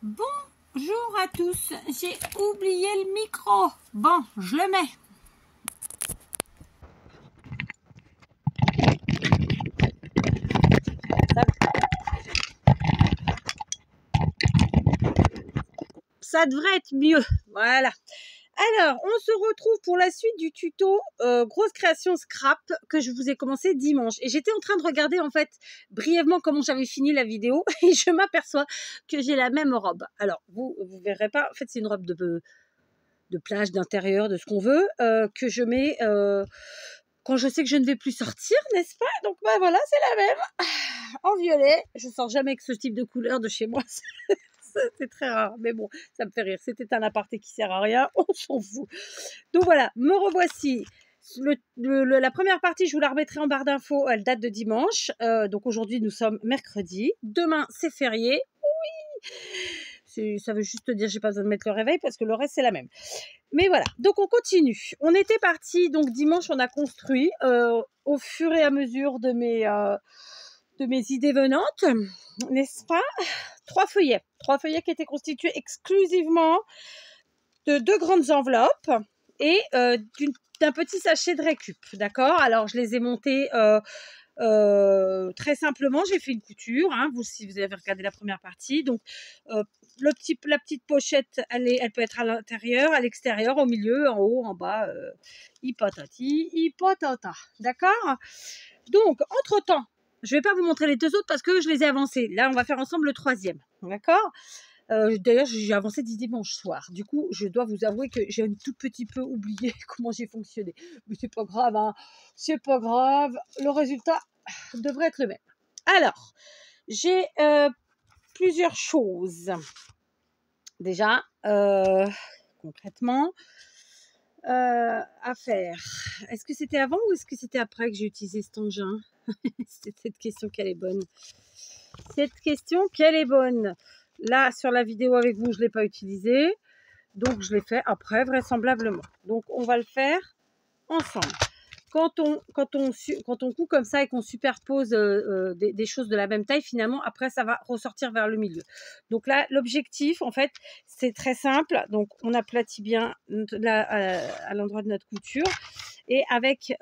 Bonjour à tous, j'ai oublié le micro. Bon, je le mets. Ça devrait être mieux, voilà. Alors, on se retrouve pour la suite du tuto grosse création scrap que je vous ai commencé dimanche. Et j'étais en train de regarder en fait brièvement comment j'avais fini la vidéo et je m'aperçois que j'ai la même robe. Alors, vous verrez pas, en fait c'est une robe de plage, d'intérieur, de ce qu'on veut, que je mets quand je sais que je ne vais plus sortir, n'est-ce pas? Donc bah voilà, c'est la même, en violet. Je sors jamais avec ce type de couleur de chez moi. C'est très rare, mais bon, ça me fait rire. C'était un aparté qui sert à rien, on s'en fout. Donc voilà, me revoici. La première partie, je vous la remettrai en barre d'infos. Elle date de dimanche. Donc aujourd'hui, nous sommes mercredi. Demain, c'est férié. Oui, ça veut juste dire que j'ai pas besoin de mettre le réveil parce que le reste, c'est la même. Mais voilà, donc on continue. On était parti, donc dimanche, on a construit au fur et à mesure de mes idées venantes, n'est-ce pas? 3 feuillets qui étaient constitués exclusivement de 2 grandes enveloppes et d'un petit sachet de récup, d'accord? Alors je les ai montés très simplement, j'ai fait une couture, hein, si vous avez regardé la première partie. Donc la petite pochette, elle peut être à l'intérieur, à l'extérieur, au milieu, en haut, en bas, hipotati, hipotata, d'accord? Donc entre temps, je ne vais pas vous montrer les 2 autres parce que je les ai avancés. Là, on va faire ensemble le 3e, d'accord? D'ailleurs, j'ai avancé dimanche soir. Du coup, je dois vous avouer que j'ai un tout petit peu oublié comment j'ai fonctionné. Mais c'est pas grave, hein. C'est pas grave. Le résultat devrait être le même. Alors, j'ai plusieurs choses. Déjà, concrètement, à faire. Est-ce que c'était avant ou est-ce que c'était après que j'ai utilisé cet engin? C'est cette question qu'elle est bonne. Cette question qu'elle est bonne. Là, sur la vidéo avec vous, je ne l'ai pas utilisé. Donc, je l'ai fait après, vraisemblablement. Donc, on va le faire ensemble. Quand on coud comme ça et qu'on superpose des choses de la même taille, finalement, après, ça va ressortir vers le milieu. Donc là, l'objectif, en fait, c'est très simple. Donc, on aplatit bien là, à l'endroit de notre couture. Et avec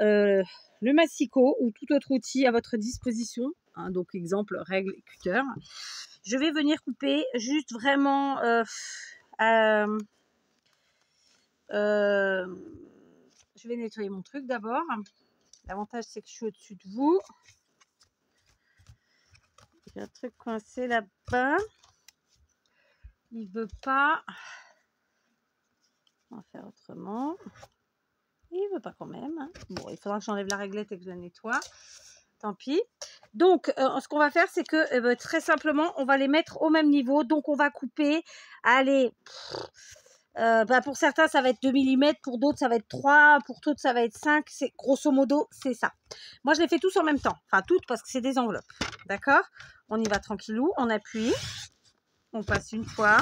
le massicot ou tout autre outil à votre disposition, hein, donc exemple, règle, cutter, je vais venir couper juste vraiment je vais nettoyer mon truc d'abord. L'avantage, c'est que je suis au-dessus de vous. J'ai un truc coincé là-bas. Il ne veut pas. On va faire autrement. Il ne veut pas quand même. Hein. Bon, il faudra que j'enlève la réglette et que je la nettoie. Tant pis. Donc, ce qu'on va faire, c'est que très simplement, on va les mettre au même niveau. Donc, on va couper. Allez. Pour certains, ça va être 2 mm. Pour d'autres, ça va être 3. Pour d'autres, ça va être 5. C'est, grosso modo, c'est ça. Moi, je les fais tous en même temps. Enfin, toutes parce que c'est des enveloppes. D'accord? On y va tranquillou. On appuie. On passe une fois.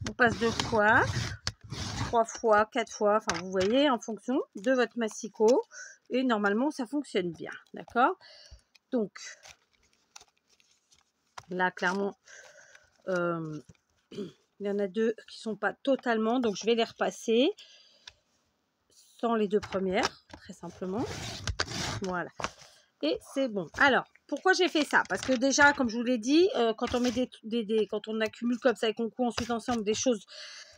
On passe 2 fois. 3 fois, 4 fois. Enfin, vous voyez, en fonction de votre massicot. Et normalement, ça fonctionne bien. D'accord? Donc, là, clairement, il y en a 2 qui ne sont pas totalement. Donc, je vais les repasser sans les 2 premières, très simplement. Voilà. Et c'est bon. Alors, pourquoi j'ai fait ça? Parce que déjà, comme je vous l'ai dit, quand on met quand on accumule comme ça et qu'on coud ensuite ensemble des choses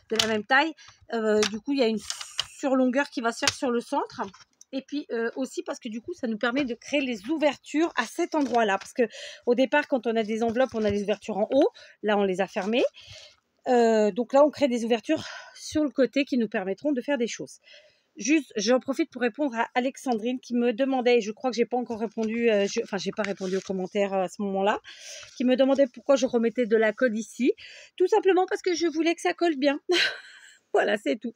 de la même taille, du coup, il y a une surlongueur qui va se faire sur le centre. Et puis aussi parce que du coup, ça nous permet de créer les ouvertures à cet endroit-là. Parce que au départ, quand on a des enveloppes, on a les ouvertures en haut. Là, on les a fermées. Donc là, on crée des ouvertures sur le côté qui nous permettront de faire des choses. Juste, j'en profite pour répondre à Alexandrine qui me demandait, et je crois que j'ai pas encore répondu, j'ai pas répondu aux commentaires à ce moment-là, qui me demandait pourquoi je remettais de la colle ici. Tout simplement parce que je voulais que ça colle bien. Voilà, c'est tout.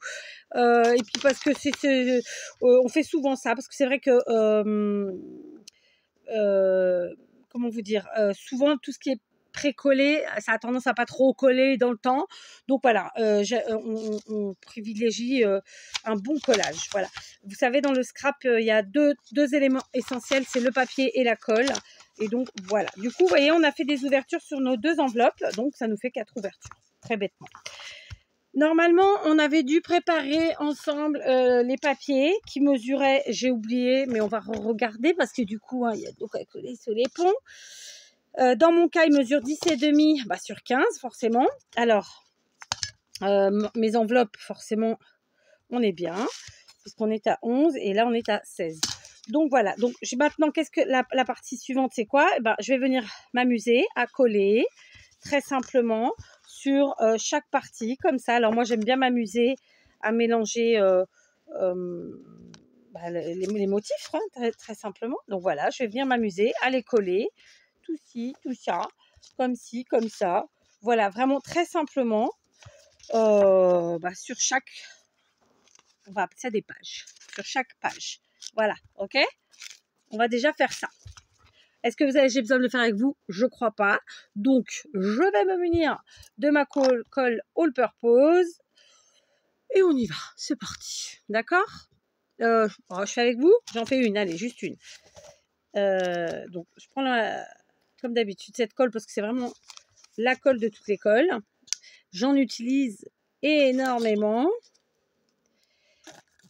Et puis parce que on fait souvent ça, parce que c'est vrai que, comment vous dire, souvent tout ce qui est pré-collé, ça a tendance à pas trop coller dans le temps. Donc voilà, on privilégie un bon collage. Voilà. Vous savez, dans le scrap, il y a deux éléments essentiels, c'est le papier et la colle. Et donc voilà. Du coup, vous voyez, on a fait des ouvertures sur nos 2 enveloppes, donc ça nous fait 4 ouvertures. très bêtement. Normalement, on avait dû préparer ensemble les papiers qui mesuraient, j'ai oublié, mais on va regarder parce que du coup, hein, il y a de quoi coller sur les ponts. Dans mon cas, il mesure 10,5 sur 15, forcément. Alors, mes enveloppes, forcément, on est bien, puisqu'on est à 11 et là, on est à 16. Donc, voilà. Donc, maintenant, qu'est-ce que la partie suivante, c'est quoi? Je vais venir m'amuser à coller, très simplement, sur chaque partie, comme ça. Alors, moi, j'aime bien m'amuser à mélanger les motifs, hein, très, très simplement. Donc, voilà, je vais venir m'amuser à les coller, tout ci, tout ça, comme ci, comme ça. Voilà, vraiment très simplement, sur chaque, on va appeler ça des pages, sur chaque page. Voilà, ok? On va déjà faire ça. Est-ce que j'ai besoin de le faire avec vous? Je ne crois pas. Donc, je vais me munir de ma colle All Purpose. Et on y va. C'est parti. D'accord? Je fais avec vous? J'en fais une. Allez, juste une. Donc, je prends comme d'habitude cette colle parce que c'est vraiment la colle de toutes les colles. J'en utilise énormément.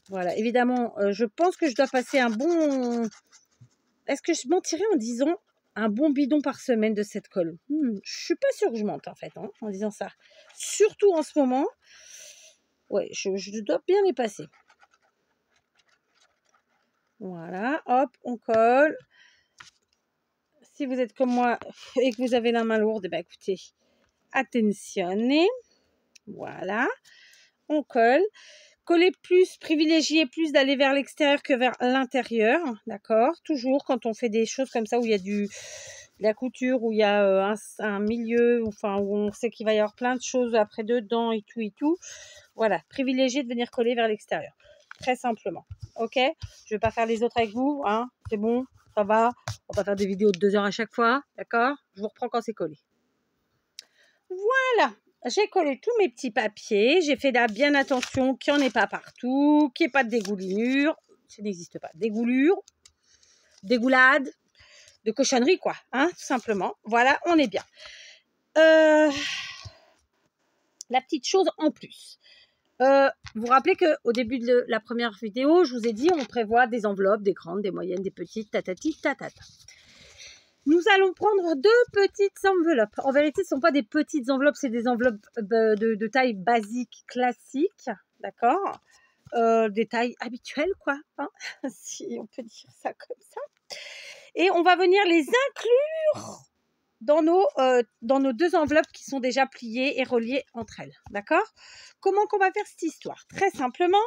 Voilà. Évidemment, je pense que je dois passer un bon... Est-ce que je mentirais en disant un bon bidon par semaine de cette colle? Je suis pas sûre que je mente en fait, hein, en disant ça. Surtout en ce moment. Ouais, je dois bien les passer. Voilà, hop, on colle. Si vous êtes comme moi et que vous avez la main lourde, écoutez, attentionnez. Voilà, on colle. Coller plus, privilégier plus d'aller vers l'extérieur que vers l'intérieur, d'accord? Toujours quand on fait des choses comme ça où il y a de la couture, où il y a un milieu, où on sait qu'il va y avoir plein de choses après dedans et tout. Voilà, privilégier de venir coller vers l'extérieur, très simplement, ok? Je ne vais pas faire les autres avec vous, hein? C'est bon, ça va? On va pas faire des vidéos de 2 heures à chaque fois, d'accord? Je vous reprends quand c'est collé. Voilà. J'ai collé tous mes petits papiers. J'ai fait bien attention qu'il n'y en ait pas partout, qu'il n'y ait pas de dégoulinure. Ça n'existe pas. Dégoulure, dégoulade, de cochonnerie, quoi. Hein, tout simplement. Voilà, on est bien. La petite chose en plus. Vous vous rappelez qu'au début de la première vidéo, je vous ai dit on prévoit des enveloppes, des grandes, des moyennes, des petites, tatati, tatata. Nous allons prendre 2 petites enveloppes. En vérité, ce ne sont pas des petites enveloppes, c'est des enveloppes de taille basique, classique, d'accord? Des tailles habituelles, quoi, hein, si on peut dire ça comme ça. Et on va venir les inclure dans nos 2 enveloppes qui sont déjà pliées et reliées entre elles, d'accord? Comment qu'on va faire cette histoire? Très simplement,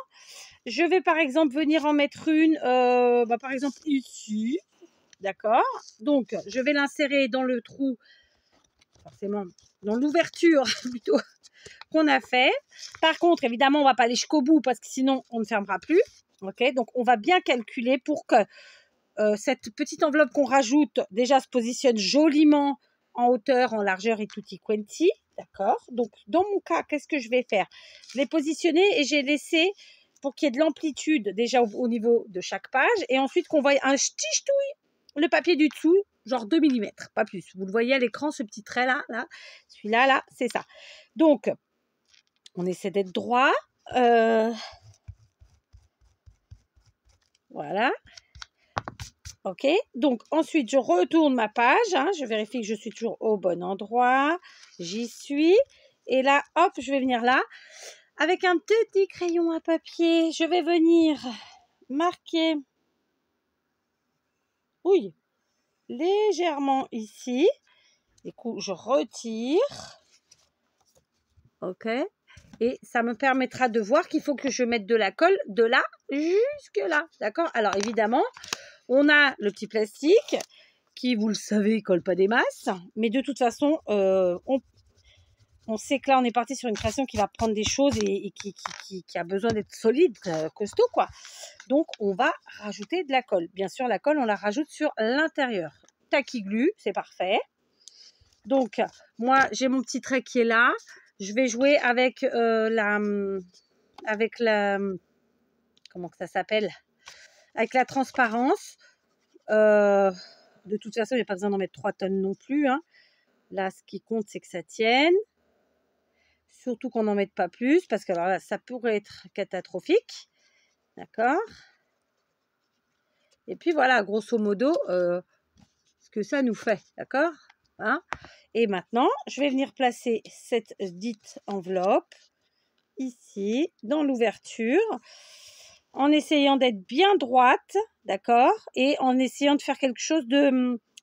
je vais par exemple venir en mettre une, par exemple ici. D'accord? Donc, je vais l'insérer dans le trou, forcément, dans l'ouverture plutôt qu'on a fait. Par contre, évidemment, on ne va pas aller jusqu'au bout parce que sinon, on ne fermera plus. Ok? Donc, on va bien calculer pour que cette petite enveloppe qu'on rajoute déjà se positionne joliment en hauteur, en largeur et tutti quanti. D'accord? Donc, dans mon cas, qu'est-ce que je vais faire? Je l'ai positionné et j'ai laissé pour qu'il y ait de l'amplitude déjà au niveau de chaque page et ensuite qu'on voit un ch'ti-ch'touille le papier du dessous, genre 2 mm, pas plus. Vous le voyez à l'écran, ce petit trait là, celui-là, là, c'est ça. Donc, on essaie d'être droit. Voilà. Ok. Donc, ensuite, je retourne ma page. Hein, je vérifie que je suis toujours au bon endroit. J'y suis. Et là, hop, je vais venir là. Avec un petit crayon à papier, je vais venir marquer. Oui. Légèrement ici. Du coup, je retire. Ok. Et ça me permettra de voir qu'il faut que je mette de la colle de là jusque là. D'accord? Alors, évidemment, on a le petit plastique qui, vous le savez, colle pas des masses. Mais de toute façon, on sait que là, on est parti sur une création qui va prendre des choses et qui a besoin d'être solide, costaud, quoi. Donc, on va rajouter de la colle. Bien sûr, la colle, on la rajoute sur l'intérieur. Taquiglu, c'est parfait. Donc, moi, j'ai mon petit trait qui est là. Je vais jouer avec comment que ça s'appelle? Avec la transparence. De toute façon, il n'y a pas besoin d'en mettre 3 tonnes non plus. Hein. Là, ce qui compte, c'est que ça tienne. Surtout qu'on n'en mette pas plus, parce que alors là, ça pourrait être catastrophique. D'accord? Et puis voilà, grosso modo, ce que ça nous fait. D'accord? Hein? Et maintenant, je vais venir placer cette dite enveloppe ici, dans l'ouverture, en essayant d'être bien droite, d'accord? Et en essayant de faire quelque chose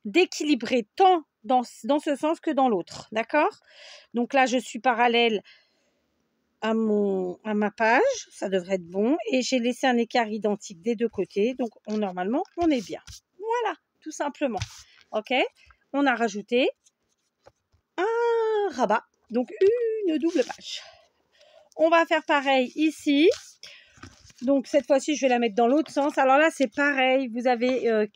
d'équilibré, tant dans ce sens que dans l'autre, d'accord? Donc là, je suis parallèle à ma page, ça devrait être bon, et j'ai laissé un écart identique des deux côtés, donc normalement, on est bien. Voilà, tout simplement. Ok? On a rajouté un rabat, donc une double page. On va faire pareil ici. Donc cette fois-ci, je vais la mettre dans l'autre sens. Alors là, c'est pareil. Vous avez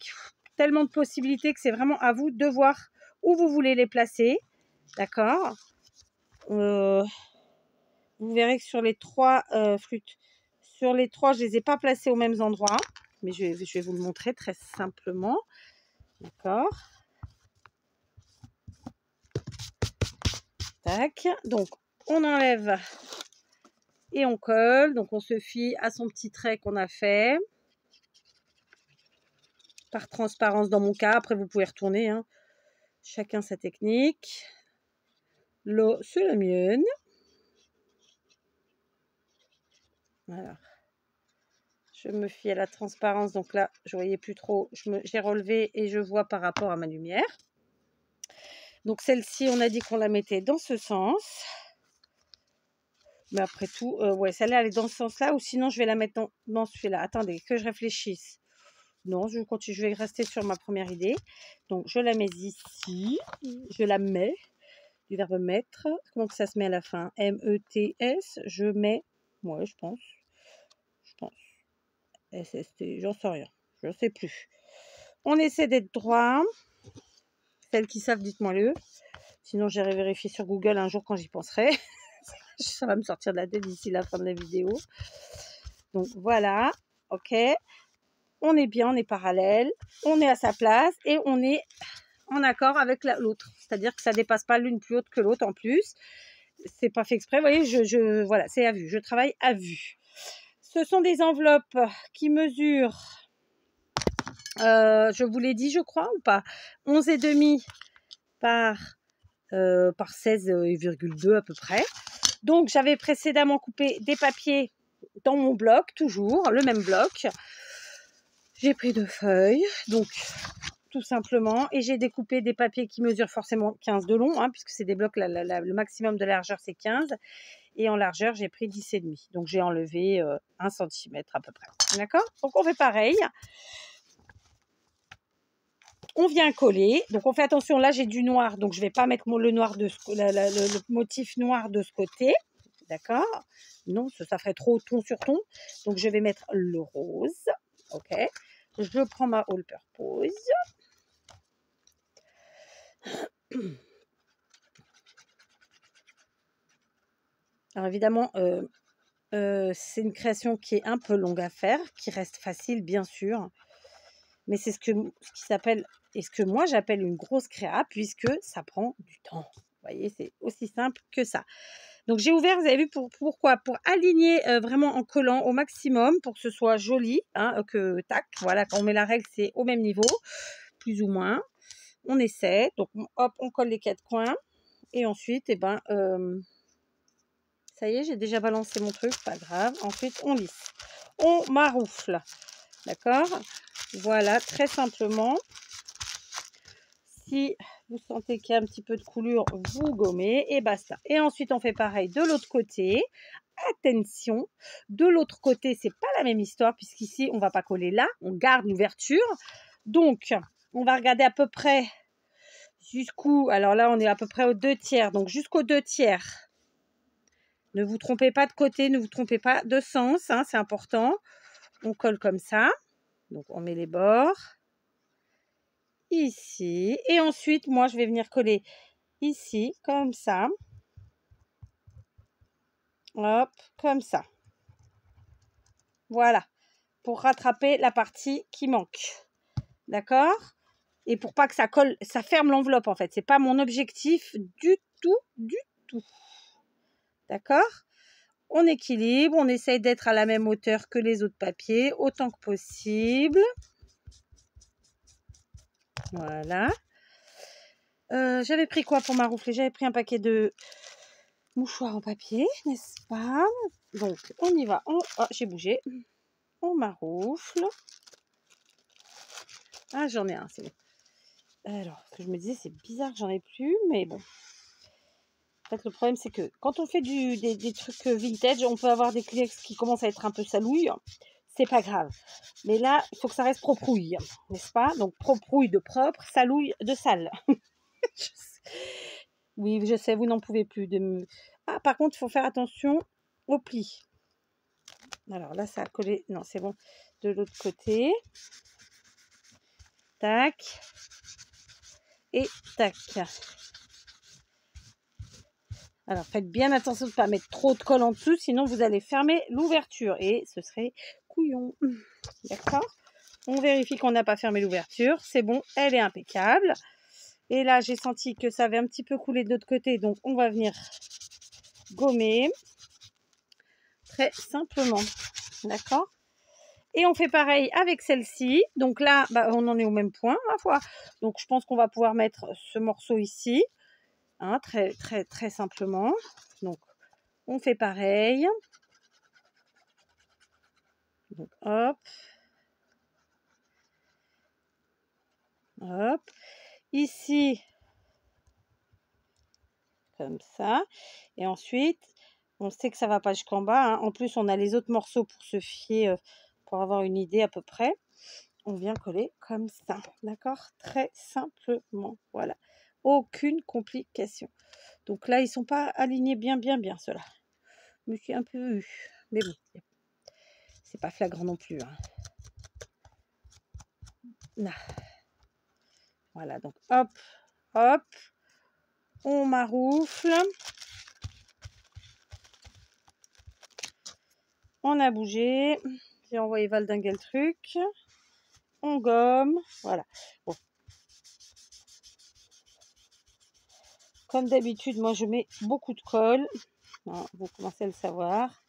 tellement de possibilités que c'est vraiment à vous de voir où vous voulez les placer. D'accord? Vous verrez que sur les trois flûtes, sur les trois, je ne les ai pas placés aux mêmes endroits. Mais je vais vous le montrer très simplement. D'accord? Tac. Donc, on enlève et on colle. Donc, on se fie à son petit trait qu'on a fait. Par transparence dans mon cas. Après, vous pouvez retourner. Hein. Chacun sa technique. L'eau, c'est la mienne. Voilà. Je me fie à la transparence. Donc là, je ne voyais plus trop. J'ai relevé et je vois par rapport à ma lumière. Donc, celle-ci, on a dit qu'on la mettait dans ce sens. Mais après tout, ouais, celle-là, elle est dans ce sens-là. Ou sinon, je vais la mettre dans celui-là. Attendez, que je réfléchisse. Non, je continue. Je vais rester sur ma première idée. Donc, je la mets ici. Je la mets. Du verbe mettre. Comment que ça se met à la fin? M-E-T-S. Je mets. Ouais, je pense. S-S-T. J'en sais rien. Je ne sais plus. On essaie d'être droit. Celles qui savent, dites-moi-le. Sinon, j'irai vérifier sur Google un jour quand j'y penserai. Ça va me sortir de la tête d'ici la fin de la vidéo. Donc, voilà. OK. On est bien, on est parallèle. On est à sa place et on est en accord avec l'autre. C'est-à-dire que ça ne dépasse pas l'une plus haute que l'autre en plus. C'est pas fait exprès. Vous voyez, voilà, c'est à vue. Je travaille à vue. Ce sont des enveloppes qui mesurent, je vous l'ai dit, je crois, ou pas, 11,5 par 16,2 à peu près. Donc, j'avais précédemment coupé des papiers dans mon bloc, toujours, le même bloc. J'ai pris 2 feuilles, donc tout simplement, et j'ai découpé des papiers qui mesurent forcément 15 de long, hein, puisque c'est des blocs, le maximum de largeur c'est 15, et en largeur j'ai pris 10,5. Donc j'ai enlevé 1 cm à peu près. D'accord? Donc on fait pareil. On vient coller, donc on fait attention, là j'ai du noir, donc je ne vais pas mettre le noir le motif noir de ce côté. D'accord? Non, ça ferait trop ton sur ton. Donc je vais mettre le rose. Ok? Je prends ma all purpose. Alors évidemment, c'est une création qui est un peu longue à faire, qui reste facile bien sûr, mais c'est ce qui s'appelle, et ce que moi j'appelle une grosse créa, puisque ça prend du temps. Vous voyez, c'est aussi simple que ça. Donc j'ai ouvert, vous avez vu pourquoi? Pour aligner vraiment en collant au maximum, pour que ce soit joli, hein, que tac, voilà, quand on met la règle, c'est au même niveau, plus ou moins. On essaie, donc hop, on colle les 4 coins, et ensuite, eh ben, ça y est, j'ai déjà balancé mon truc, pas grave. Ensuite, on lisse. On maroufle. D'accord? Voilà, très simplement. Si vous sentez qu'il y a un petit peu de coulure, vous gommez et basta. Et ensuite, on fait pareil de l'autre côté. Attention, de l'autre côté, c'est pas la même histoire, puisqu'ici, on ne va pas coller là. On garde l'ouverture. Donc, on va regarder à peu près jusqu'où. Alors là, on est à peu près aux 2/3. Donc, jusqu'aux 2/3. Ne vous trompez pas de côté, ne vous trompez pas de sens, hein, c'est important. On colle comme ça. Donc, on met les bords. Ici. Et ensuite, moi, je vais venir coller ici, comme ça. Hop, comme ça. Voilà. Pour rattraper la partie qui manque. D'accord? Et pour pas que ça colle, ça ferme l'enveloppe, en fait. C'est pas mon objectif du tout, du tout. D'accord? On équilibre, on essaye d'être à la même hauteur que les autres papiers, autant que possible. Voilà. J'avais pris quoi pour maroufler? J'avais pris un paquet de mouchoirs en papier, n'est-ce pas? Donc, on y va. Oh, j'ai bougé. On maroufle. Ah, j'en ai un, c'est bon. Alors, ce que je me disais, c'est bizarre que j'en ai plus, mais bon. En fait, le problème, c'est que quand on fait des trucs vintage, on peut avoir des Kleenex qui commencent à être un peu salouilles. C'est pas grave. Mais là, il faut que ça reste proprouille, n'est-ce pas? Donc, proprouille de propre, salouille de sale. Oui, je sais, vous n'en pouvez plus. Ah, par contre, il faut faire attention au pli. Alors là, ça a collé. Non, c'est bon. De l'autre côté. Tac. Et tac. Alors, faites bien attention de ne pas mettre trop de colle en dessous, sinon vous allez fermer l'ouverture et ce serait couillon. D'accord? On vérifie qu'on n'a pas fermé l'ouverture. C'est bon, elle est impeccable. Et là, j'ai senti que ça avait un petit peu coulé de l'autre côté, donc on va venir gommer très simplement. D'accord? Et on fait pareil avec celle-ci. Donc là, on en est au même point, ma foi. Donc, je pense qu'on va pouvoir mettre ce morceau ici. Hein, très, très, très simplement. Donc, on fait pareil. Donc, hop. Hop. Ici, comme ça. Et ensuite, on sait que ça ne va pas jusqu'en bas. Hein. En plus, on a les autres morceaux pour se fier, pour avoir une idée à peu près. On vient coller comme ça. D'accord? Très simplement. Voilà. Aucune complication. Donc là, ils ne sont pas alignés bien, ceux-là. Je me suis un peu eu. Mais bon, c'est pas flagrant non plus. Hein. Là. Voilà, donc hop, hop. On maroufle. On a bougé. J'ai envoyé valdinguer le truc. On gomme. Voilà. Bon. Comme d'habitude, moi, je mets beaucoup de colle. Hein, vous commencez à le savoir.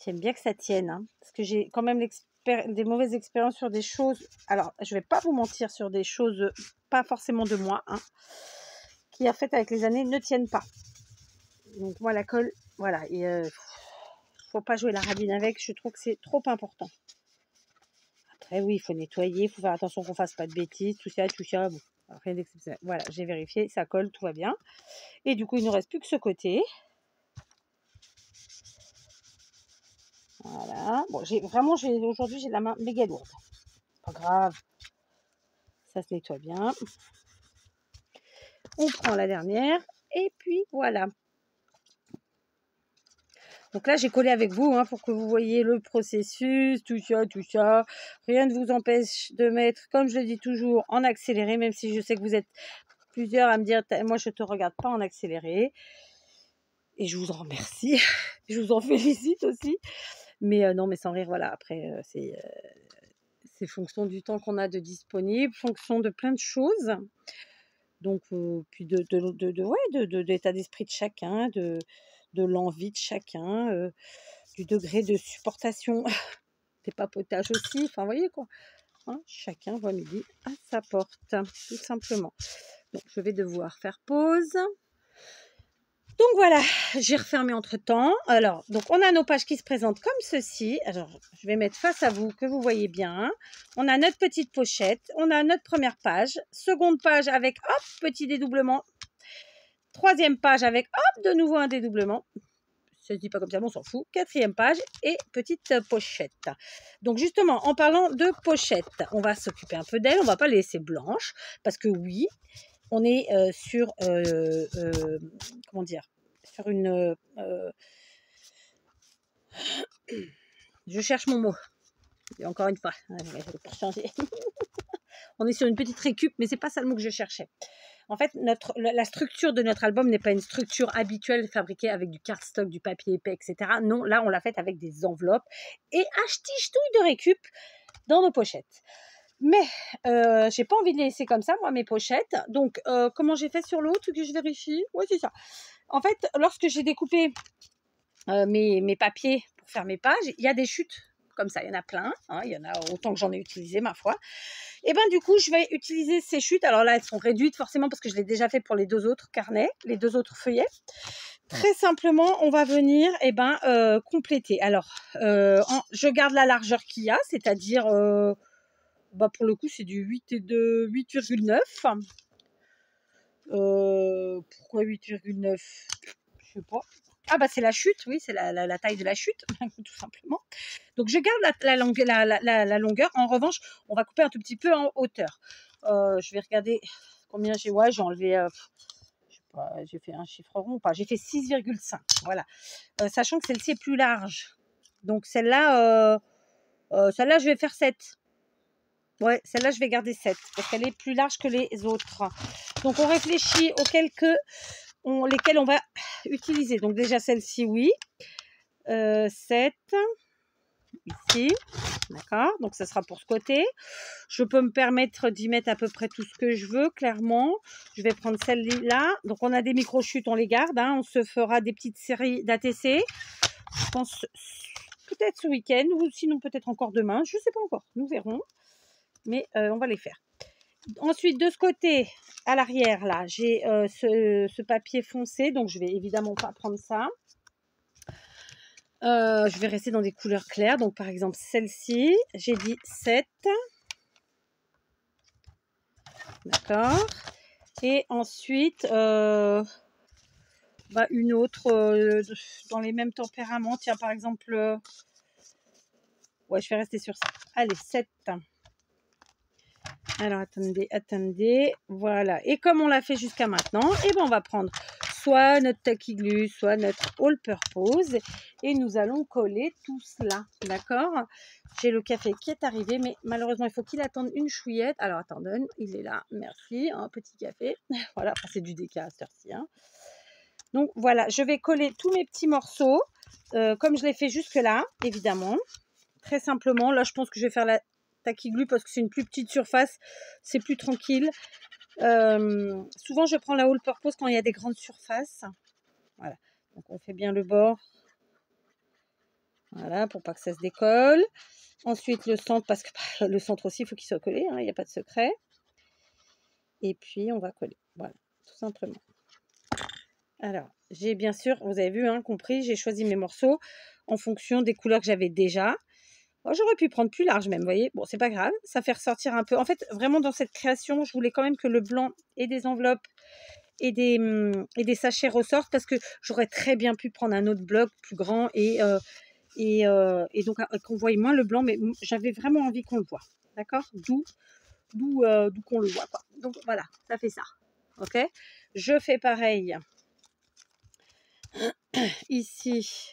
J'aime bien que ça tienne. Hein, parce que j'ai quand même des mauvaises expériences sur des choses. Alors, je ne vais pas vous mentir sur des choses pas forcément de moi. Hein, qui, en fait, avec les années, ne tiennent pas. Donc, moi, la colle, voilà. Et faut pas jouer la radine avec. Je trouve que c'est trop important. Après, oui, il faut nettoyer. Il faut faire attention qu'on ne fasse pas de bêtises. Tout ça. Bon, rien d'exceptionnel. Voilà, j'ai vérifié. Ça colle, tout va bien. Et du coup, il ne nous reste plus que ce côté. Voilà. Bon, aujourd'hui, j'ai la main méga lourde. Pas grave. Ça se nettoie bien. On prend la dernière. Et puis, voilà. Donc là, j'ai collé avec vous pour que vous voyez le processus, tout ça. Rien ne vous empêche de mettre, comme je le dis toujours, en accéléré, même si je sais que vous êtes plusieurs à me dire, moi, je ne te regarde pas en accéléré. Et je vous en remercie. Je vous en félicite aussi. Mais non, mais sans rire, voilà. Après, c'est fonction du temps qu'on a de disponible, fonction de plein de choses. Donc, puis de l'état d'esprit de chacun, de l'envie de chacun, du degré de supportation des papotages aussi. Enfin, vous voyez quoi. Hein, chacun voit midi à sa porte, tout simplement. Donc, je vais devoir faire pause. Donc voilà, j'ai refermé entre temps. Alors, donc on a nos pages qui se présentent comme ceci. Alors, je vais mettre face à vous que vous voyez bien. On a notre petite pochette. On a notre première page. Seconde page avec, hop, petit dédoublement. Troisième page avec, hop, de nouveau un dédoublement. Ça ne se dit pas comme ça, mais on s'en fout. Quatrième page et petite pochette. Donc justement, en parlant de pochette, on va s'occuper un peu d'elle. On ne va pas les laisser blanches parce que oui, on est sur, comment dire, sur une... je cherche mon mot. Et encore une fois, pour changer. On est sur une petite récup, mais c'est pas ça le mot que je cherchais. En fait, la structure de notre album n'est pas une structure habituelle fabriquée avec du cardstock, du papier épais, etc. Non, là, on l'a faite avec des enveloppes et touille de récup dans nos pochettes. Mais j'ai pas envie de les laisser comme ça, moi, mes pochettes. Donc, comment j'ai fait sur l'autre, que je vérifie? Oui, c'est ça. En fait, lorsque j'ai découpé mes papiers pour faire mes pages, il y a des chutes comme ça, il y en a plein, hein, il y en a autant que j'en ai utilisé, ma foi. Et ben du coup, je vais utiliser ces chutes. Alors là, elles sont réduites forcément parce que je l'ai déjà fait pour les 2 autres carnets, les 2 autres feuillets. Très simplement, on va venir compléter. Alors, je garde la largeur qu'il y a, c'est-à-dire, pour le coup, c'est du 8,9. Pourquoi 8,9? Je sais pas. Ah c'est la chute, oui, c'est la taille de la chute, tout simplement. Donc je garde la longueur. En revanche, on va couper un tout petit peu en hauteur. Je vais regarder combien j'ai. Ouais, j'ai enlevé. Je sais pas, j'ai fait un chiffre rond ou pas. J'ai fait 6,5. Voilà. Sachant que celle-ci est plus large. Donc celle-là, je vais faire 7. Ouais, celle-là, je vais garder 7 parce qu'elle est plus large que les autres. Donc on réfléchit auxquelles lesquelles on va utiliser. Donc déjà celle-ci, oui. 7 ici. D'accord, donc ça sera pour ce côté. Je peux me permettre d'y mettre à peu près tout ce que je veux, clairement. Je vais prendre celle-là. Donc on a des micro-chutes, on les garde. Hein. On se fera des petites séries d'ATC. Je pense peut-être ce week-end ou sinon peut-être encore demain. Je ne sais pas encore, nous verrons. Mais on va les faire. Ensuite, de ce côté, à l'arrière, là, j'ai ce papier foncé. Donc je vais évidemment pas prendre ça. Je vais rester dans des couleurs claires. Donc, par exemple, celle-ci, j'ai dit 7. D'accord. Et ensuite, une autre dans les mêmes tempéraments. Tiens, par exemple, ouais, je vais rester sur ça. Allez, 7. Alors, attendez. Voilà. Et comme on l'a fait jusqu'à maintenant, on va prendre soit notre tacky glue, soit notre all purpose. Et nous allons coller tout cela. D'accord? J'ai le café qui est arrivé, mais malheureusement, il faut qu'il attende une chouillette. Alors, attendez, il est là. Merci. Un petit café. Voilà, c'est du déca à cette heure-ci. Hein. Donc, voilà, je vais coller tous mes petits morceaux, comme je l'ai fait jusque-là, évidemment. Très simplement. Là, je pense que je vais faire la tacky glue parce que c'est une plus petite surface. C'est plus tranquille. Souvent, je prends la all purpose quand il y a des grandes surfaces. Voilà. Donc, on fait bien le bord. Voilà, pour pas que ça se décolle. Ensuite, le centre, parce que le centre aussi, il faut qu'il soit collé. Hein, il n'y a pas de secret. Et puis, on va coller. Voilà, tout simplement. Alors, j'ai bien sûr, vous avez vu, hein, compris, j'ai choisi mes morceaux en fonction des couleurs que j'avais déjà. Oh, j'aurais pu prendre plus large même, vous voyez. Bon, c'est pas grave, ça fait ressortir un peu. En fait, vraiment, dans cette création, je voulais quand même que le blanc et des enveloppes et des sachets ressortent parce que j'aurais très bien pu prendre un autre bloc plus grand et donc qu'on voie moins le blanc, mais j'avais vraiment envie qu'on le voit. D'accord? D'où qu'on le voit, quoi. Donc, voilà, ça fait ça. OK? Je fais pareil ici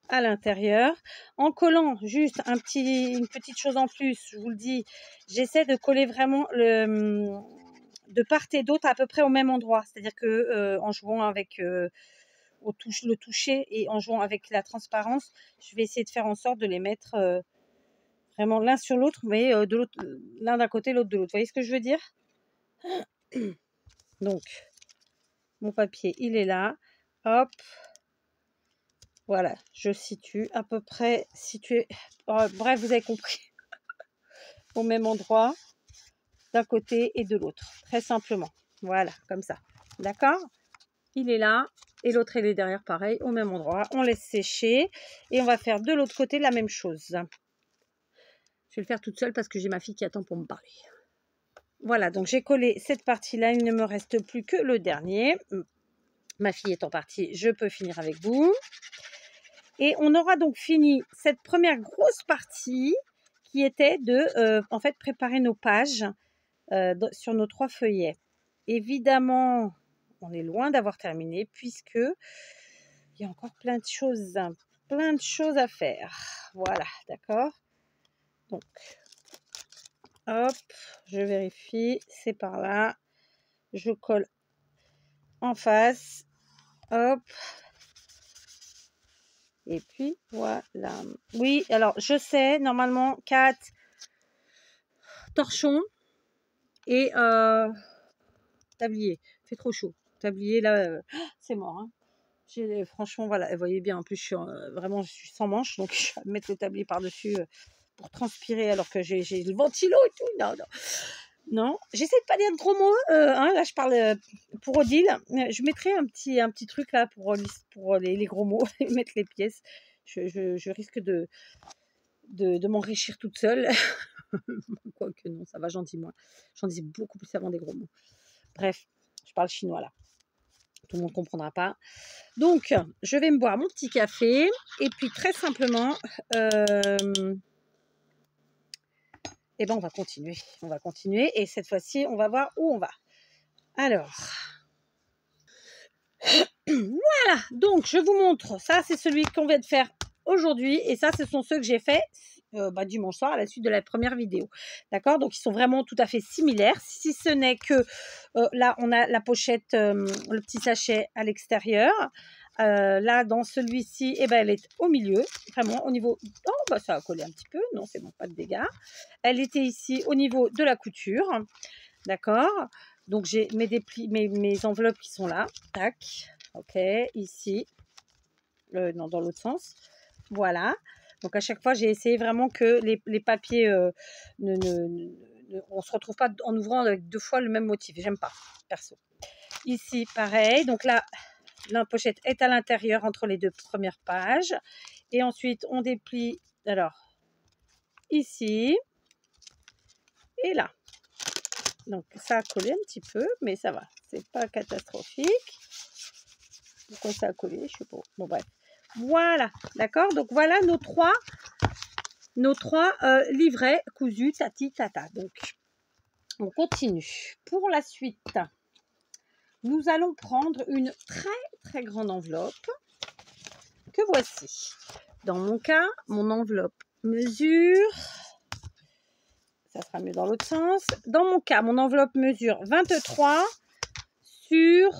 à l'intérieur en collant juste une petite chose en plus. Je vous le dis, j'essaie de coller vraiment de part et d'autre à peu près au même endroit, c'est-à-dire que en jouant avec le toucher et en jouant avec la transparence, je vais essayer de faire en sorte de les mettre vraiment l'un sur l'autre, mais de l'autre, l'un d'un côté, l'autre de l'autre. Vous voyez ce que je veux dire? Donc mon papier il est là, hop. Voilà, je situe à peu près situé. Bref, vous avez compris. Au même endroit, d'un côté et de l'autre. Très simplement. Voilà, comme ça. D'accord? Il est là. Et l'autre, il est derrière, pareil, au même endroit. On laisse sécher. Et on va faire de l'autre côté la même chose. Je vais le faire toute seule parce que j'ai ma fille qui attend pour me parler. Voilà, donc j'ai collé cette partie-là. Il ne me reste plus que le dernier. Ma fille étant partie, je peux finir avec vous. Et on aura donc fini cette première grosse partie qui était de en fait préparer nos pages sur nos 3 feuillets. Évidemment, on est loin d'avoir terminé puisque il y a encore plein de choses à faire. Voilà, d'accord. Donc, hop, je vérifie, c'est par là. Je colle en face. Hop. Et puis, voilà. Oui, alors, je sais, normalement, 4, torchon et tablier. Il fait trop chaud. Tablier, là, c'est mort. Hein. Franchement, voilà, vous voyez bien, en plus, vraiment, je suis sans manche, donc je vais mettre le tablier par-dessus pour transpirer alors que j'ai le ventilo et tout. Non, non. Non, j'essaie de pas dire de gros mots. Hein, là, je parle pour Odile. Je mettrai un petit truc là pour les gros mots et mettre les pièces. Je risque de m'enrichir toute seule. Quoique non, ça va, j'en dis moins. J'en dis beaucoup plus avant des gros mots. Bref, je parle chinois là. Tout le monde ne comprendra pas. Donc, je vais me boire mon petit café. Et puis, très simplement, eh ben, on va continuer. On va continuer. Et cette fois-ci, on va voir où on va. Alors, voilà. Donc, je vous montre. Ça, c'est celui qu'on vient de faire aujourd'hui. Et ça, ce sont ceux que j'ai fait dimanche soir à la suite de la première vidéo. D'accord? Donc, ils sont vraiment tout à fait similaires. Si ce n'est que là, on a la pochette, le petit sachet à l'extérieur. Là, dans celui-ci, eh ben, elle est au milieu, vraiment au niveau... Oh, bah, ça a collé un petit peu. Non, c'est bon, pas de dégâts. Elle était ici au niveau de la couture. D'accord? Donc, j'ai mes enveloppes qui sont là. Tac. OK. Ici. Non, dans l'autre sens. Voilà. Donc, à chaque fois, j'ai essayé vraiment que les papiers on ne se retrouve pas en ouvrant avec 2 fois le même motif. J'aime pas, perso. Ici, pareil. Donc là, la pochette est à l'intérieur entre les 2 premières pages. Et ensuite, on déplie, alors, ici et là. Donc, ça a collé un petit peu, mais ça va. C'est pas catastrophique. Pourquoi ça a collé? Je sais pas. Bon, bref. Voilà, d'accord? Donc, voilà nos trois livrets cousus tati tata. Donc, on continue. Pour la suite, nous allons prendre une très, très grande enveloppe que voici. Dans mon cas, mon enveloppe mesure... Ça sera mieux dans l'autre sens. Dans mon cas, mon enveloppe mesure 23 sur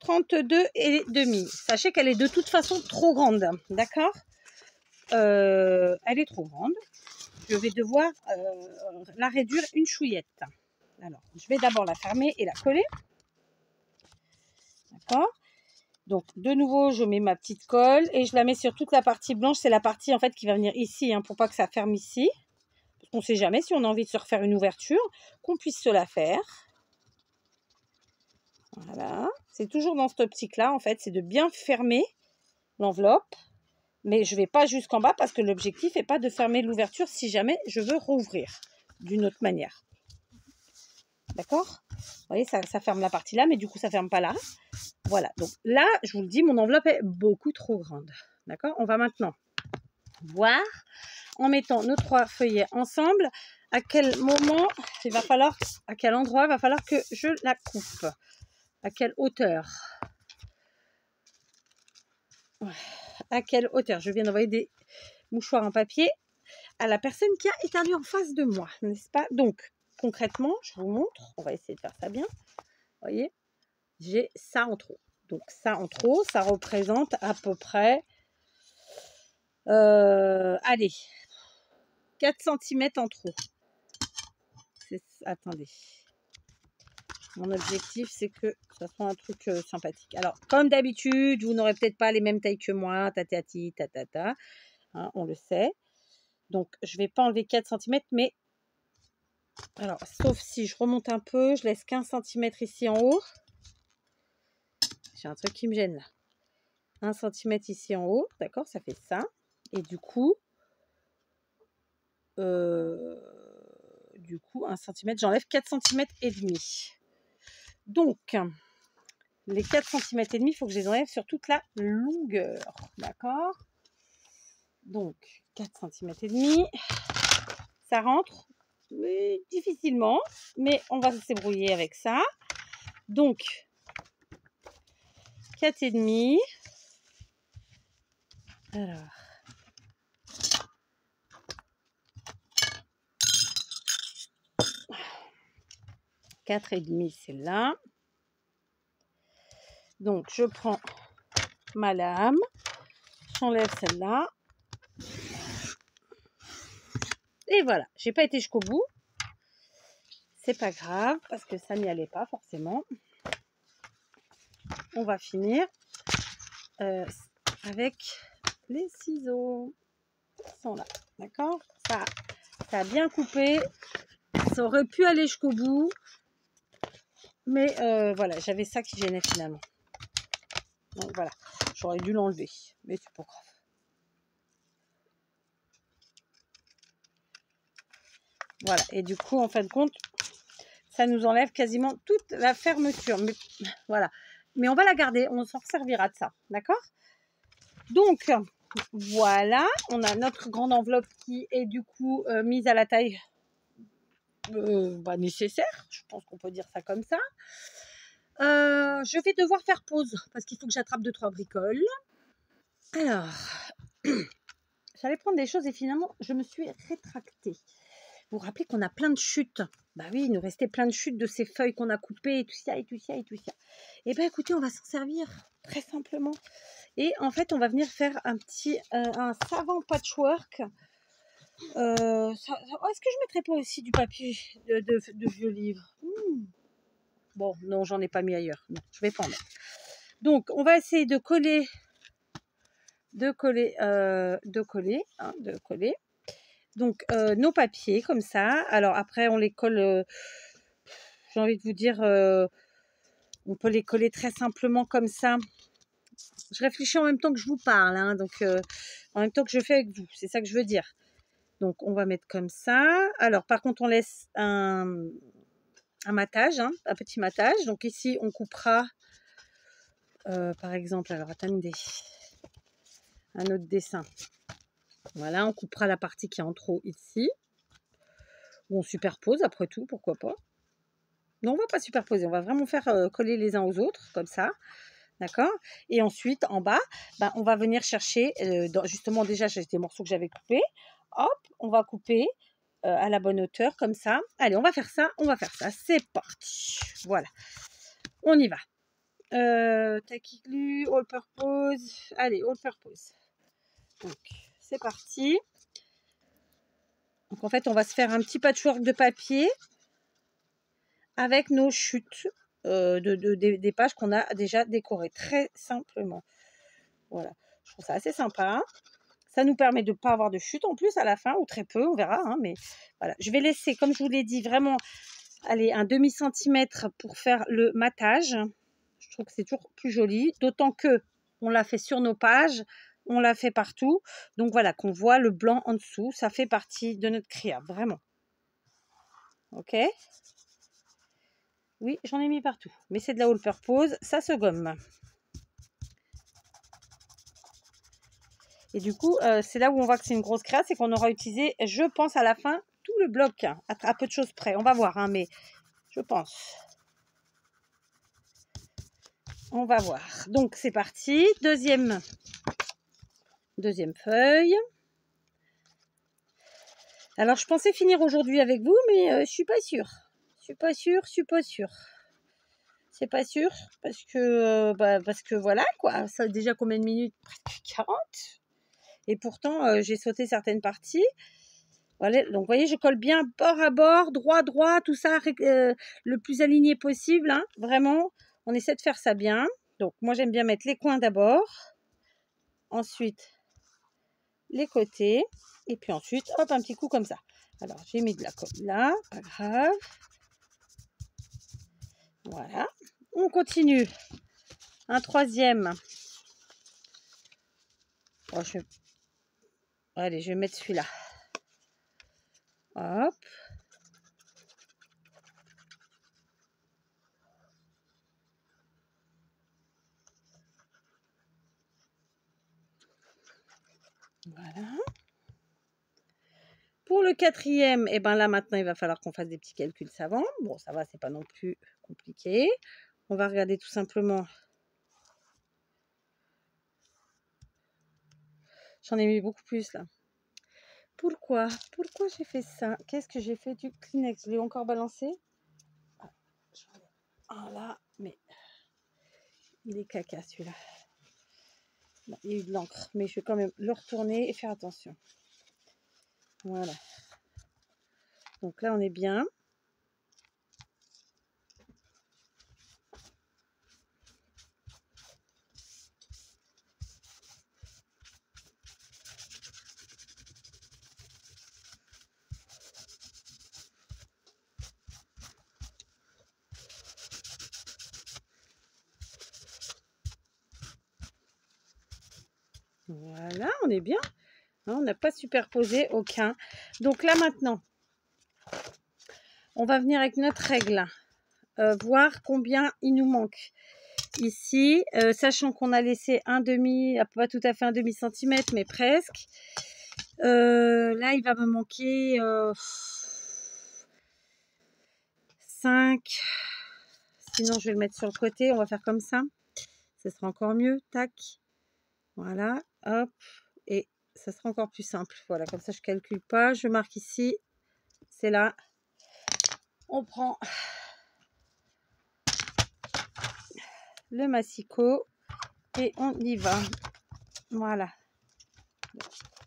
32,5. Sachez qu'elle est de toute façon trop grande. D'accord? Elle est trop grande. Je vais devoir la réduire une chouillette. Alors, je vais d'abord la fermer et la coller. D'accord? Donc, de nouveau, je mets ma petite colle et je la mets sur toute la partie blanche. C'est la partie, en fait, qui va venir ici, hein, pour pas que ça ferme ici. Parce qu'on ne sait jamais si on a envie de se refaire une ouverture, qu'on puisse se la faire. Voilà. C'est toujours dans cette optique-là, en fait, c'est de bien fermer l'enveloppe. Mais je ne vais pas jusqu'en bas parce que l'objectif n'est pas de fermer l'ouverture si jamais je veux rouvrir d'une autre manière. D'accord? Vous voyez, ça ferme la partie là, mais du coup, ça ne ferme pas là. Voilà. Donc là, je vous le dis, mon enveloppe est beaucoup trop grande. D'accord? On va maintenant voir, en mettant nos 3 feuillets ensemble, à quel moment il va falloir, à quel endroit il va falloir que je la coupe. À quelle hauteur? À quelle hauteur? Je viens d'envoyer des mouchoirs en papier à la personne qui a éternué en face de moi, n'est-ce pas? Donc, concrètement, je vous montre. On va essayer de faire ça bien. Vous voyez, j'ai ça en trop. Donc, ça en trop, ça représente à peu près, allez, 4 cm en trop. Attendez. Mon objectif, c'est que ça soit un truc sympathique. Alors, comme d'habitude, vous n'aurez peut-être pas les mêmes tailles que moi. Tatati, tatata. Hein, on le sait. Donc, je ne vais pas enlever 4 cm, mais... Alors, sauf si je remonte un peu, je laisse 15 cm ici en haut. J'ai un truc qui me gêne là. 1 cm ici en haut. D'accord, ça fait ça. Et du coup, 1 cm, j'enlève 4 cm et demi. Donc, les 4 cm et demi, il faut que je les enlève sur toute la longueur. D'accord? Donc, 4 cm et demi. Ça rentre difficilement, mais on va se débrouiller avec ça. Donc, 4 et demi. Alors, quatre et demi, c'est là. Donc, je prends ma lame, j'enlève celle-là. Et voilà, j'ai pas été jusqu'au bout. c'est pas grave, parce que ça n'y allait pas forcément. On va finir avec les ciseaux. Ils sont là, d'accord? Ça a bien coupé. Ça aurait pu aller jusqu'au bout. Mais voilà, j'avais ça qui gênait finalement. Donc voilà, j'aurais dû l'enlever. Mais c'est pas grave. Voilà, et du coup, en fin de compte, ça nous enlève quasiment toute la fermeture. Mais voilà. Mais on va la garder, on s'en servira de ça. D'accord? Donc, voilà, on a notre grande enveloppe qui est du coup mise à la taille nécessaire. Je pense qu'on peut dire ça comme ça. Je vais devoir faire pause parce qu'il faut que j'attrape 2-3 bricoles. Alors, j'allais prendre des choses et finalement, je me suis rétractée. Vous vous rappelez qu'on a plein de chutes? Bah oui, il nous restait plein de chutes de ces feuilles qu'on a coupées et tout ça, et tout ça, et tout ça. Et bien écoutez, on va s'en servir très simplement. Et en fait, on va venir faire un petit, un savant patchwork. Est-ce que je mettrais pas aussi du papier de vieux livres? Bon, non, j'en ai pas mis ailleurs. Non, je vais pas en mettre. Donc, on va essayer de coller, Donc, nos papiers, comme ça. Alors, après, on les colle, j'ai envie de vous dire, on peut les coller très simplement comme ça. Je réfléchis en même temps que je vous parle, hein, donc en même temps que je fais avec vous. C'est ça que je veux dire. Donc, on va mettre comme ça. Alors, par contre, on laisse un matage, hein, un petit matage. Donc, ici, on coupera, par exemple, alors, attendez, un autre dessin. Voilà, on coupera la partie qui est en trop ici. Ou on superpose, après tout, pourquoi pas. Non, on va pas superposer, on va vraiment faire coller les uns aux autres, comme ça. D'accord? Et ensuite, en bas, ben, on va venir chercher, justement, déjà, j'ai des morceaux que j'avais coupés. Hop, on va couper à la bonne hauteur, comme ça. Allez, on va faire ça, C'est parti. Voilà, on y va. Tacky glue, all purpose. Allez, all purpose. Donc, c'est parti. Donc, en fait, on va se faire un petit patchwork de papier avec nos chutes des pages qu'on a déjà décorées, très simplement. Voilà, je trouve ça assez sympa. Ça nous permet de ne pas avoir de chute en plus à la fin, ou très peu, on verra. Hein, mais voilà, je vais laisser, comme je vous l'ai dit, vraiment allez, un demi-centimètre pour faire le matage. Je trouve que c'est toujours plus joli, d'autant que on l'a fait sur nos pages, on l'a fait partout. Donc voilà, qu'on voit le blanc en dessous, ça fait partie de notre créa, vraiment. Ok? Oui, j'en ai mis partout, mais c'est de la all purpose, ça se gomme. Et du coup, c'est là où on voit que c'est une grosse créa, c'est qu'on aura utilisé, je pense, à la fin, tout le bloc, hein, à peu de choses près. On va voir, hein, mais je pense. On va voir. Donc, c'est parti. Deuxième feuille. Alors, je pensais finir aujourd'hui avec vous, mais je suis pas sûre. C'est pas sûr, parce que voilà, quoi. Ça a déjà combien de minutes? Presque 40. Et pourtant, j'ai sauté certaines parties. Voilà, donc vous voyez, je colle bien bord à bord, droit, tout ça, le plus aligné possible. Hein, vraiment, on essaie de faire ça bien. Donc, moi, j'aime bien mettre les coins d'abord. Ensuite, les côtés. Et puis ensuite, hop, un petit coup comme ça. Alors, j'ai mis de la colle là, pas grave. Voilà. On continue. Un troisième. Oh, allez, je vais mettre celui-là. Hop. Voilà. Pour le quatrième, et ben là maintenant, il va falloir qu'on fasse des petits calculs savants. Bon, ça va, c'est pas non plus compliqué. On va regarder tout simplement. J'en ai mis beaucoup plus là. Pourquoi j'ai fait ça? Qu'est-ce que j'ai fait du Kleenex? Je l'ai encore balancé. Ah là, mais il est caca celui-là. Il y a eu de l'encre, mais je vais quand même le retourner et faire attention. Voilà. Donc là, on est bien. Voilà, on est bien. On n'a pas superposé aucun. Donc là maintenant, on va venir avec notre règle, voir combien il nous manque. Ici, sachant qu'on a laissé un demi, pas tout à fait un demi-centimètre, mais presque. Là, il va me manquer 5. Sinon, je vais le mettre sur le côté. On va faire comme ça. Ce sera encore mieux. Tac. Voilà. Hop. Et ça sera encore plus simple. Voilà, comme ça, je ne calcule pas. Je marque ici. C'est là. On prend le massicot et on y va. Voilà.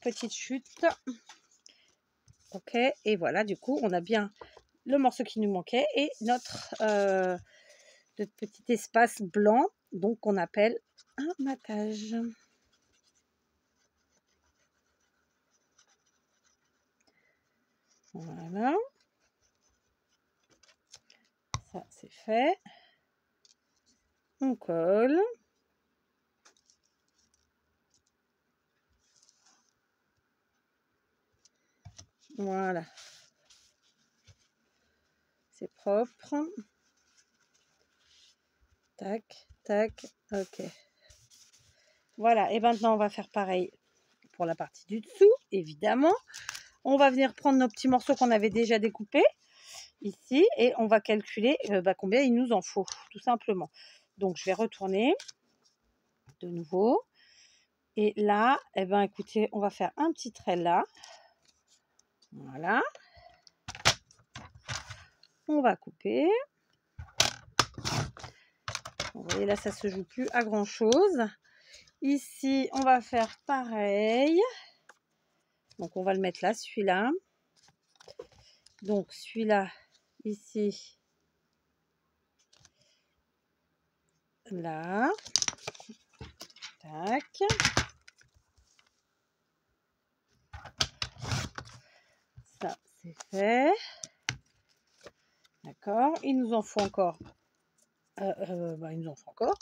Petite chute. Ok. Et voilà, du coup, on a bien le morceau qui nous manquait et notre petit espace blanc, donc qu'on appelle un matage. Voilà. Ça, c'est fait. On colle. Voilà. C'est propre. Tac, tac, ok. Voilà, et maintenant on va faire pareil pour la partie du dessous, évidemment. On va venir prendre nos petits morceaux qu'on avait déjà découpés ici et on va calculer combien il nous en faut, tout simplement. Donc je vais retourner de nouveau. Et là, écoutez, on va faire un petit trait là. Voilà. On va couper. Vous voyez, là, ça se joue plus à grand chose. Ici, on va faire pareil. Donc, on va le mettre là, celui-là. Donc, celui-là, ici, là. Tac. Ça, c'est fait. D'accord. Il nous en faut encore. Il nous en faut encore.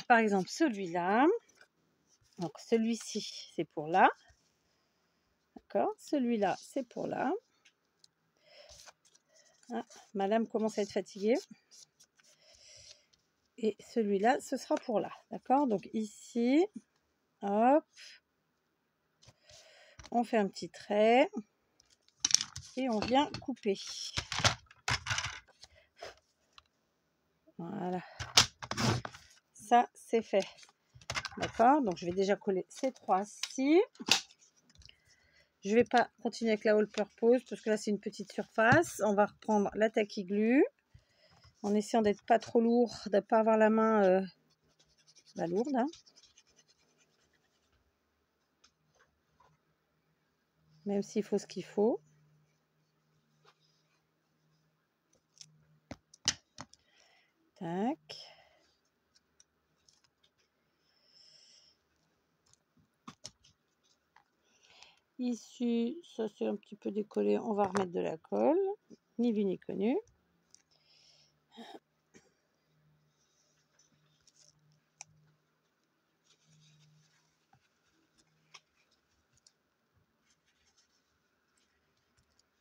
Par exemple, celui-là. Donc, celui-ci, c'est pour là. D'accord. Celui-là, c'est pour là. Ah, madame commence à être fatiguée. Et celui-là, ce sera pour là. D'accord. Donc, ici, hop. On fait un petit trait. Et on vient couper. Voilà. Ça, c'est fait. D'accord. Donc, je vais déjà coller ces trois-ci. Je ne vais pas continuer avec la all purpose parce que là, c'est une petite surface. On va reprendre la tacky glue en essayant d'être pas trop lourd, de ne pas avoir la main lourde. Hein. Même s'il faut ce qu'il faut. Tac. Ici, ça c'est un petit peu décollé. On va remettre de la colle. Ni vu ni connu.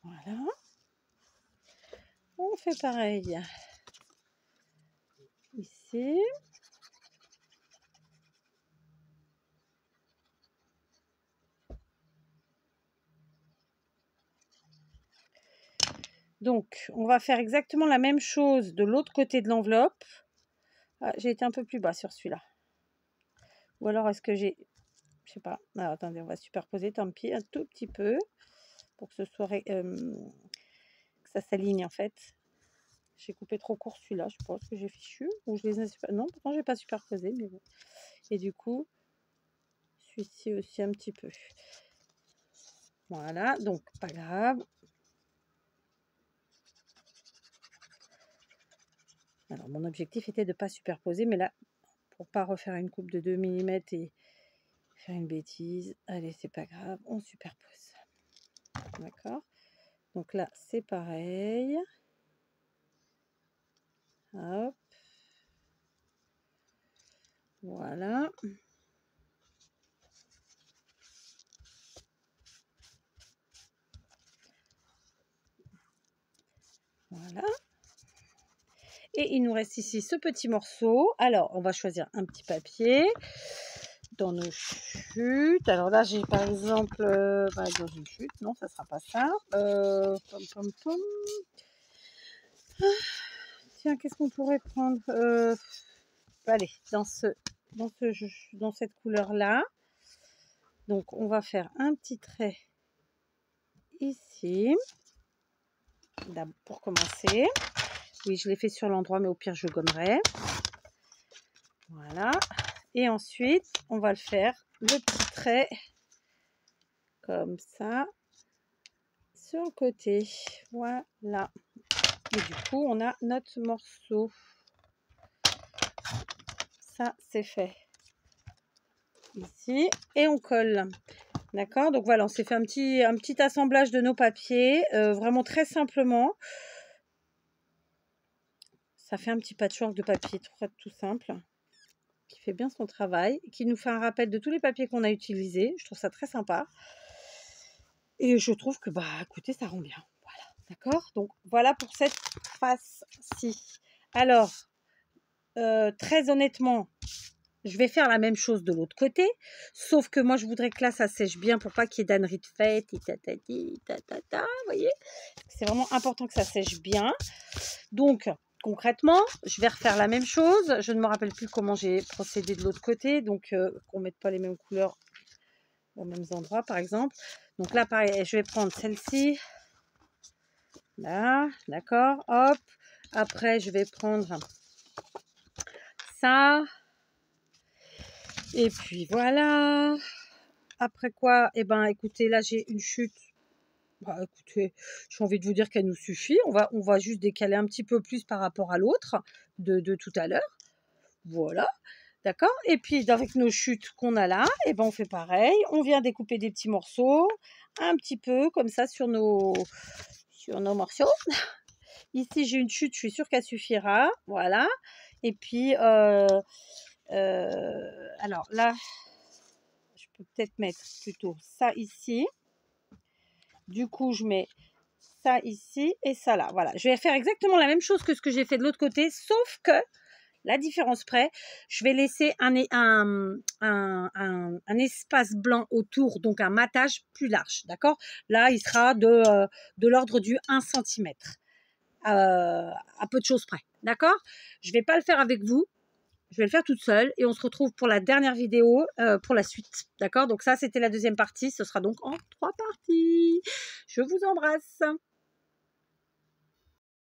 Voilà. On fait pareil. Ici. Donc, on va faire exactement la même chose de l'autre côté de l'enveloppe. Ah, j'ai été un peu plus bas sur celui-là. Ou alors, est-ce que j'ai... Je sais pas. Alors, attendez, on va superposer, tant pis, un tout petit peu. Pour que ce soit... que ça s'aligne, en fait. J'ai coupé trop court celui-là, je pense que j'ai fichu. Ou je les ai... Non, pourtant, j'ai pas superposé, mais bon. Et du coup, celui-ci aussi un petit peu. Voilà, donc, pas grave. Alors, mon objectif était de ne pas superposer, mais là, pour pas refaire une coupe de 2 mm et faire une bêtise, allez, c'est pas grave, on superpose. D'accord. Donc là, c'est pareil. Hop. Voilà. Et il nous reste ici ce petit morceau. Alors, on va choisir un petit papier dans nos chutes. Alors là, j'ai par exemple, dans une chute, non, ça sera pas ça. Pom, pom, pom. Ah, tiens, qu'est-ce qu'on pourrait prendre allez, dans cette couleur-là. Donc, on va faire un petit trait ici, pour commencer. Oui, je l'ai fait sur l'endroit, mais au pire, je gommerai. Voilà. Et ensuite, on va le faire, le petit trait, comme ça, sur le côté. Voilà. Et du coup, on a notre morceau. Ça, c'est fait. Ici. Et on colle. D'accord? Donc voilà, on s'est fait un petit assemblage de nos papiers. Vraiment très simplement. Ça fait un petit patchwork de papier tout simple. Qui fait bien son travail. Qui nous fait un rappel de tous les papiers qu'on a utilisés. Je trouve ça très sympa. Et je trouve que, écoutez, ça rend bien. Voilà. D'accord? Donc voilà pour cette face-ci. Alors, très honnêtement, je vais faire la même chose de l'autre côté, sauf que moi, je voudrais que là, ça sèche bien pour pas qu'il y ait d'âneries de fête, vous voyez. C'est vraiment important que ça sèche bien. Donc, concrètement, je vais refaire la même chose. Je ne me rappelle plus comment j'ai procédé de l'autre côté, donc qu'on ne mette pas les mêmes couleurs aux mêmes endroits, par exemple. Donc là, pareil, je vais prendre celle-ci. Là, d'accord, hop. Après, je vais prendre ça. Et puis voilà. Après quoi, eh ben, écoutez, là j'ai une chute. Écoutez, j'ai envie de vous dire qu'elle nous suffit. On va juste décaler un petit peu plus par rapport à l'autre de tout à l'heure. Voilà, d'accord. Et puis avec nos chutes qu'on a là, eh ben, on fait pareil. On vient découper des petits morceaux, un petit peu comme ça sur nos morceaux. Ici j'ai une chute, je suis sûre qu'elle suffira. Voilà. Et puis alors là, je peux peut-être mettre plutôt ça ici. Du coup, je mets ça ici et ça là. Voilà, je vais faire exactement la même chose que ce que j'ai fait de l'autre côté, sauf que la différence près, je vais laisser un espace blanc autour, donc un matage plus large, d'accord? Là, il sera de l'ordre du 1 cm, à peu de choses près, d'accord? Je ne vais pas le faire avec vous. Je vais le faire toute seule et on se retrouve pour la dernière vidéo pour la suite. D'accord? Donc ça, c'était la deuxième partie. Ce sera donc en 3 parties. Je vous embrasse.